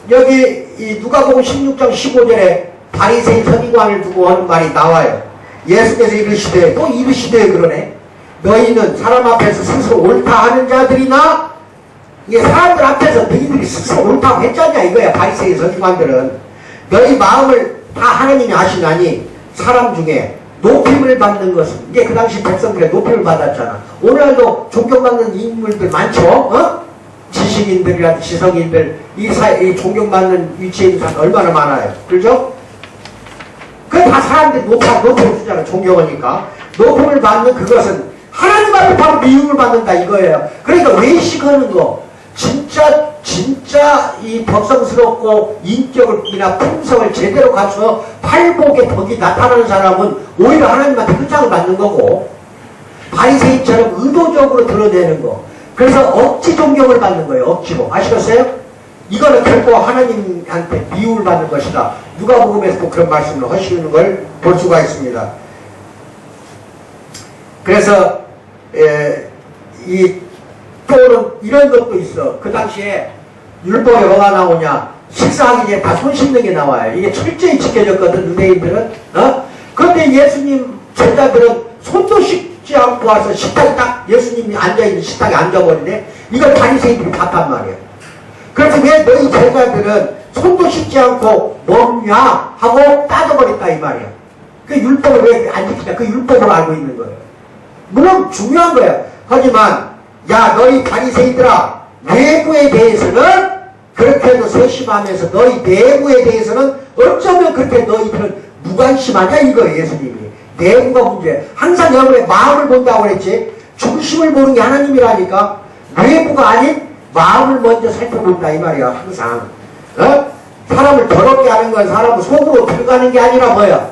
여기 이 누가복음 16장 15절에 바리새인 서기관을 두고 하는 말이 나와요. 예수께서 이르시되 또 이르시되 그러네. 너희는 사람 앞에서 스스로 옳다 하는 자들이나 이게 사람들 앞에서 너희들이 스스로 옳다고 했잖냐 이거야. 바리새인 서기관들은 너희 마음을 다 하나님이 아시나니 사람 중에 높임을 받는 것은 이게 그 당시 백성들의 높임을 받았잖아. 오늘날도 존경받는 인물들 많죠. 지식인들이라든지 지성인들 이 존경받는 위치에 있는 사람 얼마나 많아요. 그렇죠? 그게 다 사람들이 높임을 주잖아. 존경하니까. 높임을 받는 그것은 하나님 앞에 바로 미움을 받는다 이거예요. 그러니까 외식하는 거 진짜 이 법성스럽고 인격이나 품성을 제대로 갖춰 팔복의 덕이 나타나는 사람은 오히려 하나님한테 흠장을 받는 거고 바리새인처럼 의도적으로 드러내는 거 그래서 억지 존경을 받는 거예요. 억지로. 아시겠어요? 이거는 결코 하나님한테 미움을 받는 것이다. 누가복음에서도 그런 말씀을 하시는 걸 볼 수가 있습니다. 그래서 또는 이런 것도 있어. 그 당시에 율법에 뭐가 나오냐? 식사하기 전에 다 손 씻는 게 나와요. 이게 철저히 지켜졌거든. 유대인들은. 그런데 예수님 제자들은 손도 씻지 않고 와서 식탁에 딱 예수님이 앉아있는 식탁에 앉아버리네. 이걸 바리새인들이 봤단 말이에요. 그래서 왜 너희 제자들은 손도 씻지 않고 먹냐 하고 따져버렸다 이 말이야. 그 율법을 왜 안 지키냐? 그 율법을 알고 있는 거예요. 물론 중요한 거야. 하지만 야 너희 바리새인들아 외부에 대해서는 그렇게 해도 세심하면서 너희 내부에 대해서는 어쩌면 그렇게 너희들은 무관심하냐 이거예요. 예수님이 내부가 문제. 항상 여러분의 마음을 본다고 그랬지. 중심을 보는 게 하나님이라니까. 외부가 아닌 마음을 먼저 살펴본다 이 말이야. 항상 사람을 더럽게 하는 건 사람은 속으로 들어가는 게 아니라 뭐야?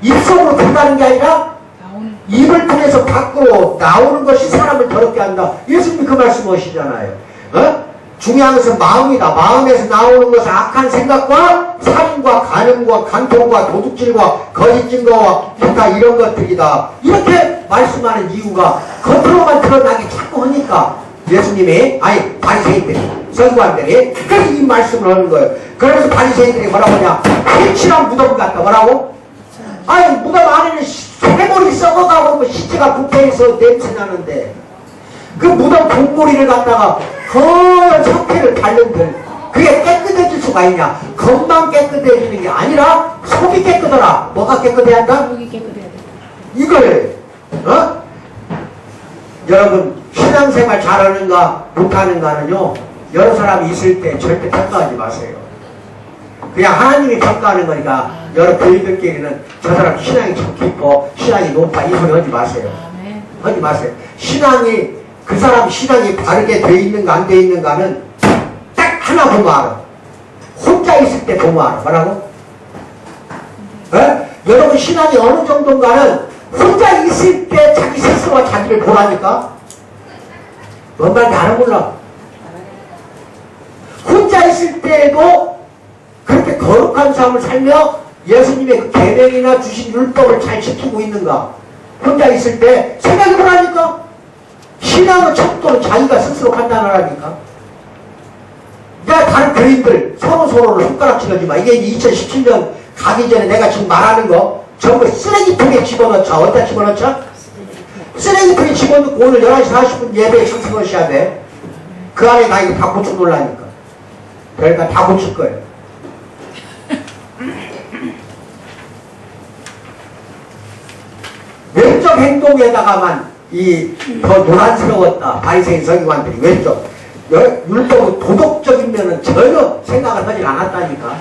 입속으로 들어가는 게 아니라 입을 통해서 밖으로 나오는 것이 사람을 더럽게 한다. 예수님이 그 말씀하시잖아요. 중요한 것은 마음이다. 마음에서 나오는 것은 악한 생각과 살인과 간음과 간통과 도둑질과 거짓 증거와 기타 이런 것들이다. 이렇게 말씀하는 이유가 겉으로만 드러나기 자꾸 하니까 예수님이 아니 바리새인들이 서기관들이 그래서 이 말씀을 하는 거예요. 그래서 바리새인들이 뭐라고 하냐? 회칠한 무덤 같다. 뭐라고? 아니 무덤 안에는 쇠골이 썩어가고 뭐 시체가 부패해서 냄새 나는데 그 무덤 동물이를 갖다가 허연 석회를 바른들 그게 깨끗해질 수가 있냐? 겉만 깨끗해지는 게 아니라 속이 깨끗하라. 뭐가 깨끗해야 한다? 속이 깨끗해야 돼. 이걸 여러분 신앙생활 잘하는가 못하는가는요 여러 사람이 있을 때 절대 평가하지 마세요. 그냥 하나님이 평가하는 거니까 여러 교인들끼리는 저 사람 신앙이 참 깊고 신앙이 높아 이 소리 하지 마세요. 하지 마세요. 신앙이 그 사람 신앙이 바르게 돼 있는가 안 돼 있는가는 딱 하나 보면 알아. 혼자 있을 때 보면 알아. 뭐라고? 여러분 신앙이 어느 정도인가는 혼자 있을 때 자기 스스로가 자기를 보라니까. 뭔 말인지 알아 몰라. 혼자 있을 때도 그렇게 거룩한 삶을 살며 예수님의 그 계명이나 주신 율법을 잘 지키고 있는가. 혼자 있을 때 생각해 보라니까. 신앙의 척도는 자기가 스스로 판단하라니까. 내가 다른 교인들 서로를 손가락질하지 마. 이게 2017년 가기 전에 내가 지금 말하는 거 전부 쓰레기통에 집어넣자. 어디다 집어넣자? 쓰레기통에 집어넣고 오늘 11시 40분 예배에 참석하셔야 돼. 그 안에 나 이거 다 고쳐 놓으라니까. 그러니까 다 고칠 거예요. 왼쪽 행동에다가만 더 노란스러웠다. 바리새인 서기관들이 왼쪽. 율법은 도덕적인 면은 전혀 생각을 하지 않았다니까.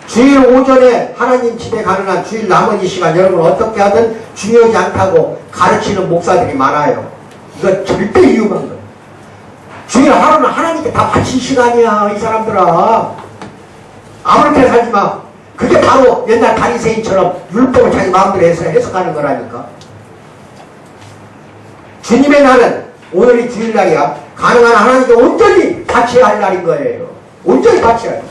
주일 오전에 하나님 집에 가는 한 주일 나머지 시간 여러분 어떻게 하든 중요하지 않다고 가르치는 목사들이 많아요. 이건 절대 위험한 거예요. 주일 하루는 하나님께 다 바친 시간이야 이 사람들아. 아무렇게 살지 마. 그게 바로 옛날 바리새인처럼 율법을 자기 마음대로 해서 해석하는 거라니까. 주님의 날은 오늘이 주일날이야. 가능한 하나님께 온전히 바쳐야 할 날인 거예요. 온전히 바쳐야 해.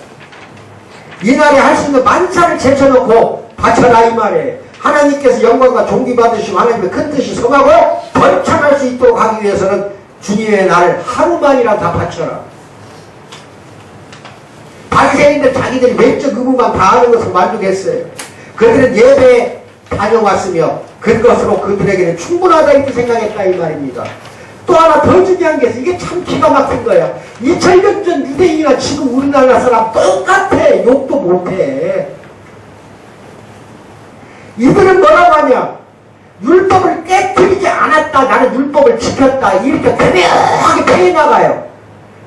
이 날에 할 수 있는 만사를 제쳐놓고 바쳐라 이 말에 하나님께서 영광과 존귀 받으시고 하나님의 큰 뜻이 성하고 번창할 수 있도록 하기 위해서는 주님의 날을 하루만이라도 다 바쳐라. 바리새인들 자기들이 외적 의무만 다 하는 것을 만족했어요. 그들은 예배에 다녀왔으며 그것으로 그들에게는 충분하다 이렇게 생각했다 이 말입니다. 또 하나 더 중요한 게 있어. 이게 참 기가 막힌 거야. 2000년 전 유대인이나 지금 우리나라 사람 똑같아. 욕도 못해. 이들은 뭐라고 하냐? 율법을 깨뜨리지 않았다. 나는 율법을 지켰다. 이렇게 교묘하게 표현나가요.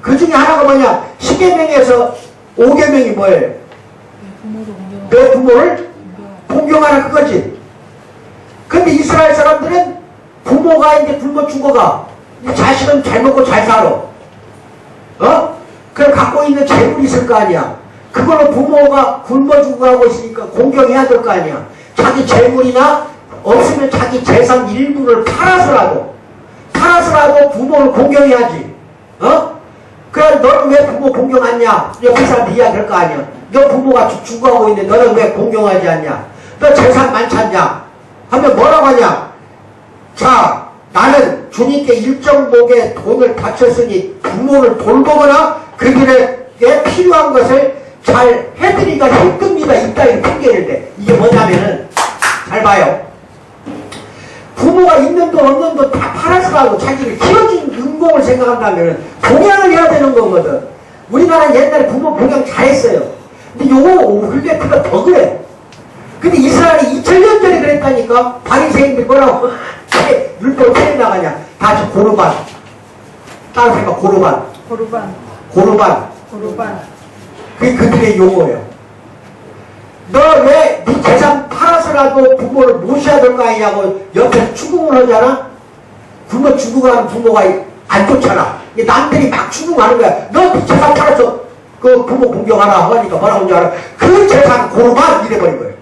그 중에 하나가 뭐냐? 10계명에서 5계명이 뭐예요? 내 부모를 공경하라 그거지. 근데 이스라엘 사람들은 부모가 이제 굶어 죽어가. 자식은 잘 먹고 잘 살아. 그럼 갖고 있는 재물이 있을 거 아니야. 그걸로 부모가 굶어 죽어가고 있으니까 공경해야 될 거 아니야. 자기 재물이나 없으면 자기 재산 일부를 팔아서라도 부모를 공경해야지. 그래 너는 왜 부모 공경하냐? 옆에 사람들 이야기할 거 아니야. 너 부모가 죽어가고 있는데 너는 왜 공경하지 않냐? 너 재산 많지 않냐? 하면 뭐라고 하냐? 자, 나는 주님께 일정목의 돈을 바쳤으니 부모를 돌보거나 그들에게 필요한 것을 잘 해드리기가 힘듭니다. 이따위 핑계를 대. 이게 뭐냐면은 잘 봐요. 부모가 있는 돈 없는 돈 다 팔아서라도 자기를 키워준 은공을 생각한다면은 봉양을 해야 되는 거거든. 우리나라는 옛날에 부모 봉양 잘했어요. 근데 요거 근래트가 더 그래. 근데 이스라엘이 2000년 전에 그랬다니까. 바리새인들 뭐라고 율법을 펴 나가냐. 다 고르반. 다른 생각 고르반. 고르반. 고르반. 고르반. 그게 그들의 용어예요. 너 왜 네 재산 팔아서라도 부모를 모셔야 될 거 아니냐고 옆에서 추궁을 하잖아? 굶어 죽어가는 부모가 안 좋잖아. 남들이 막 추궁하는 거야. 너 네 재산 팔아서 그 부모 공경하라 하니까 뭐라고 하는지 알아? 그 재산 고르반 이래버린 거예요.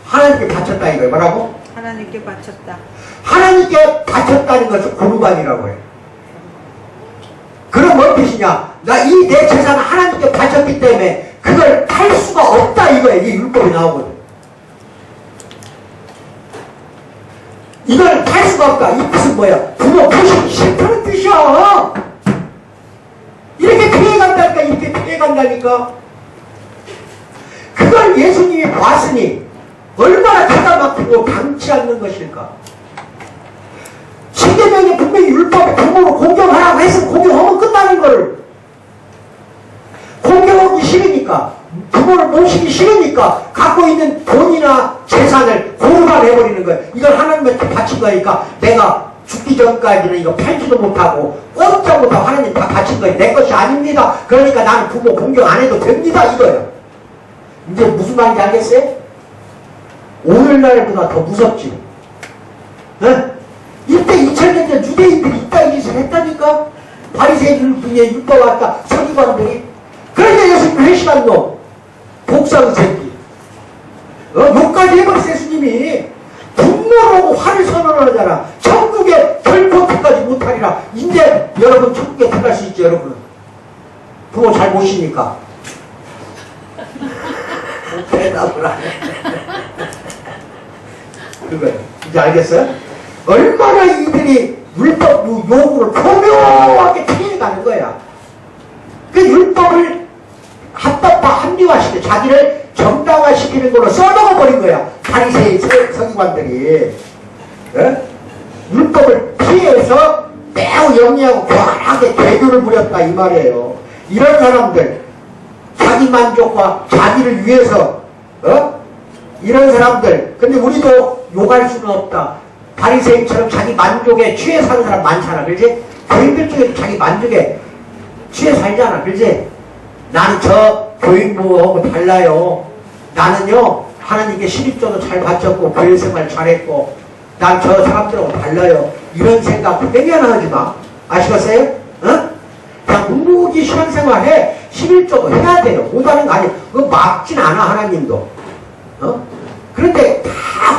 하나님께 바쳤다 이거예요. 뭐라고? 하나님께 바쳤다. 하나님께 바쳤다는 것을 고르반이라고 해요. 그럼 뭔 뜻이냐? 나 이 내 재산을 하나님께 바쳤기 때문에 그걸 팔 수가 없다 이거예요. 이 율법이 나오거든. 이걸 팔 수가 없다. 이 뜻은 뭐야? 부모 보시기 싫다는 뜻이야. 이렇게 피해간다니까. 이렇게 피해간다니까. 그걸 예수님이 봤으니 얼마나 기가 막히고 방치 않는 것일까. 십계명에 분명히 율법에 부모를 공경하라고 해서 공경하면 끝나는 거를 공경하기 싫으니까 부모를 모시기 싫으니까 갖고 있는 돈이나 재산을 고르반 해버리는 거예요. 이걸 하나님한테 바친 거니까 내가 죽기 전까지는 이거 팔지도 못하고 꼼짝 못하고 하나님 다 바친 거예요. 내 것이 아닙니다. 그러니까 나는 부모 공경 안 해도 됩니다 이거예요. 이제 무슨 말인지 알겠어요? 오늘날보다 더 무섭지. 네? 이때 2000년 전 유대인들이 이따 짓을 했다니까. 바리새인들의 율법 왔다 서기관들이. 그러니까 예수님 회심한 놈 복사의 새끼 욕까지 해버렸어. 예수님이 분노로 오고 화를 선언하잖아. 천국에 결코 들어가지 못하리라. 이제 여러분 천국에 들어갈 수 있죠. 여러분 부모 잘 모시니까. 대답을 안 해. 그거예요. 이제 알겠어요? 얼마나 이들이 율법 요구를 교묘하게 피해가는 거야. 그 율법을 합리화시켜 자기를 정당화시키는 걸로 써먹어버린 거야. 바리새인 서기관들이. 예? 율법을 피해서 매우 영리하고 과하게 대교를 부렸다 이 말이에요. 이런 사람들 자기 만족과 자기를 위해서 이런 사람들. 근데 우리도 욕할 수는 없다. 바리새인처럼 자기 만족에 취해 사는 사람 많잖아. 그렇지? 교인들 중에도 자기 만족에 취해 살잖아. 그렇지? 나는 저 교인부하고 달라요. 나는요 하나님께 신입조도 잘 바쳤고 교회생활 잘했고 난 저 사람들하고 달라요. 이런 생각 되면 하지 마. 아시겠어요? 어? 그냥 묵묵히 신앙생활 해. 11조도 해야 돼요. 못하는 거 아니에요. 그거 막진 않아 하나님도. 그런데 다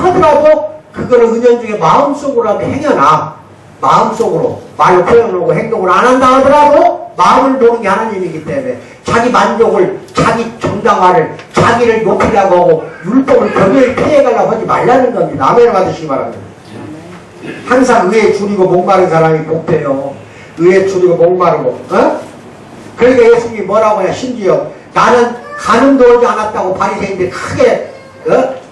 하더라도 그거를 은연중에 마음속으로라도 행여놔. 마음속으로 말로 표현하고 행동을 안 한다 하더라도 마음을 보는 게 하나님이기 때문에 자기 만족을 자기 정당화를 자기를 높이려고 하고 율법을 교묘히 피해가려고 하지 말라는 겁니다. 아멘을 받으시기 바랍니다. 항상 의에 줄이고 목마른 사람이 복돼요. 의에 줄이고 목마르고. 그러니까 예수님이 뭐라고 하냐. 심지어 나는 간음도 오지 않았다고 바리새인들이 크게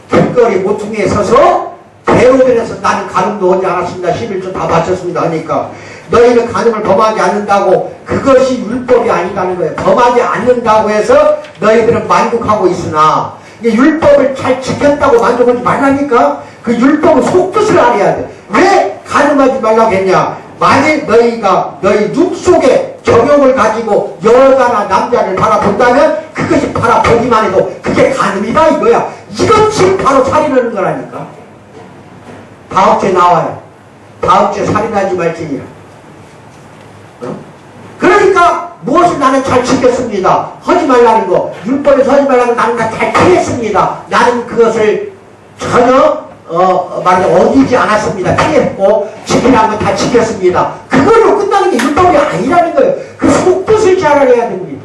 길거리 모퉁이에 서서 대로변에서 나는 간음도 오지 않았습니다. 11조 다 바쳤습니다 하니까 너희는 간음을 범하지 않는다고 그것이 율법이 아니다는 거예요. 범하지 않는다고 해서 너희들은 만족하고 있으나 율법을 잘 지켰다고 만족하지 말라니까. 그 율법은 속뜻을 알아야 돼. 왜 간음하지 말라고 했냐. 만일 너희가 너희 눈 속에 정욕을 가지고 여자나 남자를 바라본다면 그것이 바라보기만 해도 그게 간음이다 이거야. 이것 지금 바로 살인하는 거라니까. 다음 주에 나와요. 다음 주에 살인하지 말지니라. 그러니까 무엇을 나는 잘 지켰습니다. 하지 말라는 거. 율법에서 하지 말라는 거 나는 다 잘 피했습니다. 나는 그것을 전혀 말하자면 어기지 않았습니다. 피했고 지키라는 건 다 지켰습니다. 그걸로 끝나는 게 율법이 아니라는 거예요. 그 속뜻을 잘 알아야 됩니다.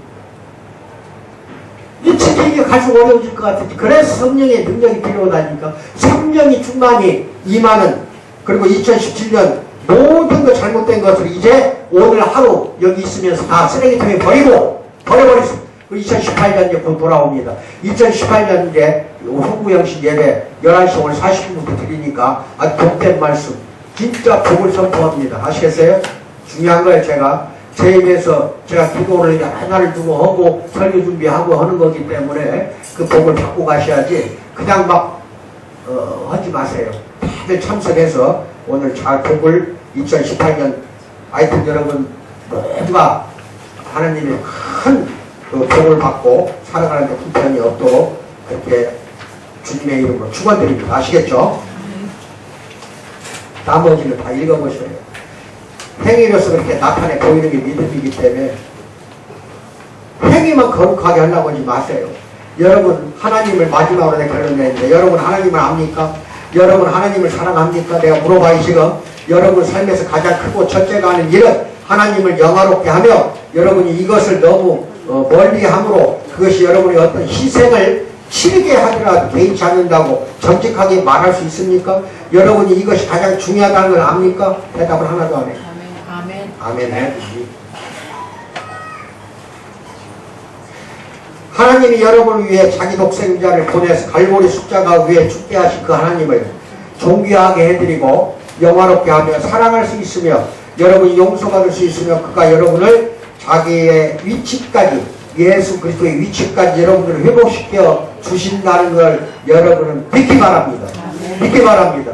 이 지키기가 갈수록 어려워질 것 같은데 그래서 성령의 능력이 필요하다니까. 성령이 충만히 임하는 그리고 2017년 모든 것 잘못된 것을 이제 오늘 하루 여기 있으면서 다 쓰레기통에 버려버렸습니다. 2018년 이제 곧 돌아옵니다. 2018년 이제 후구영신 예배 11시 오늘 40분부터 드리니까 아주 복된 말씀 진짜 복을 선포합니다. 아시겠어요? 중요한 거예요. 제가 제 입에서 제가 기도를 하나를 두고 하고 설교 준비하고 하는 거기 때문에 그 복을 받고 가셔야지 그냥 막 하지 마세요. 다들 참석해서 오늘 잘 복을 2018년 하여튼 여러분 모두가 하나님의 큰 그 복을 받고 살아가는 데 불편이 없도록 그렇게 주님의 이름으로 축원드립니다. 아시겠죠? 나머지는 다 읽어보셔요. 행위로서 그렇게 나타내 보이는 게 믿음이기 때문에 행위만 거룩하게 하려고 하지 마세요. 여러분 하나님을 마지막으로 내가 결론 내는데 여러분 하나님을 압니까? 여러분 하나님을 사랑합니까? 내가 물어봐요 지금. 여러분 삶에서 가장 크고 첫째가 하는 일은 하나님을 영화롭게 하며 여러분이 이것을 너무 멀리함으로 그것이 여러분의 어떤 희생을 치르게 하더라도 개의치 않는다고 정직하게 말할 수 있습니까? 여러분이 이것이 가장 중요하다는 걸 압니까? 대답을 하나도 안 해요. 아멘. 아멘 해. 하나님이 여러분을 위해 자기 독생자를 보내서 갈보리 십자가 위에 죽게 하신 그 하나님을 존귀하게 해드리고 영화롭게 하며 사랑할 수 있으며 여러분이 용서받을 수 있으며 그가 여러분을 자기의 위치까지 예수 그리스도의 위치까지 여러분들을 회복시켜 주신다는 걸 여러분은 믿기 바랍니다. 믿기 바랍니다.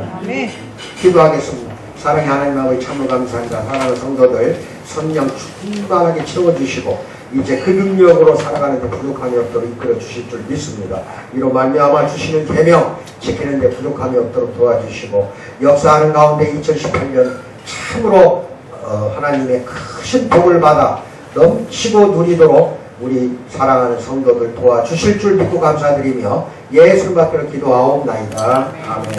기도하겠습니다. 사랑의 하나님 아버지 참으로 감사합니다. 사랑하는 성도들 성령 충만하게 채워주시고 이제 그 능력으로 살아가는 데 부족함이 없도록 이끌어 주실 줄 믿습니다. 이로 말미암아 주시는 계명 지키는 데 부족함이 없도록 도와주시고 역사하는 가운데 2018년 참으로 하나님의 크신 복을 받아 넘치고 누리도록 우리 사랑하는 성도들 도와주실 줄 믿고 감사드리며 예수님 받들어 기도하옵나이다. 아멘.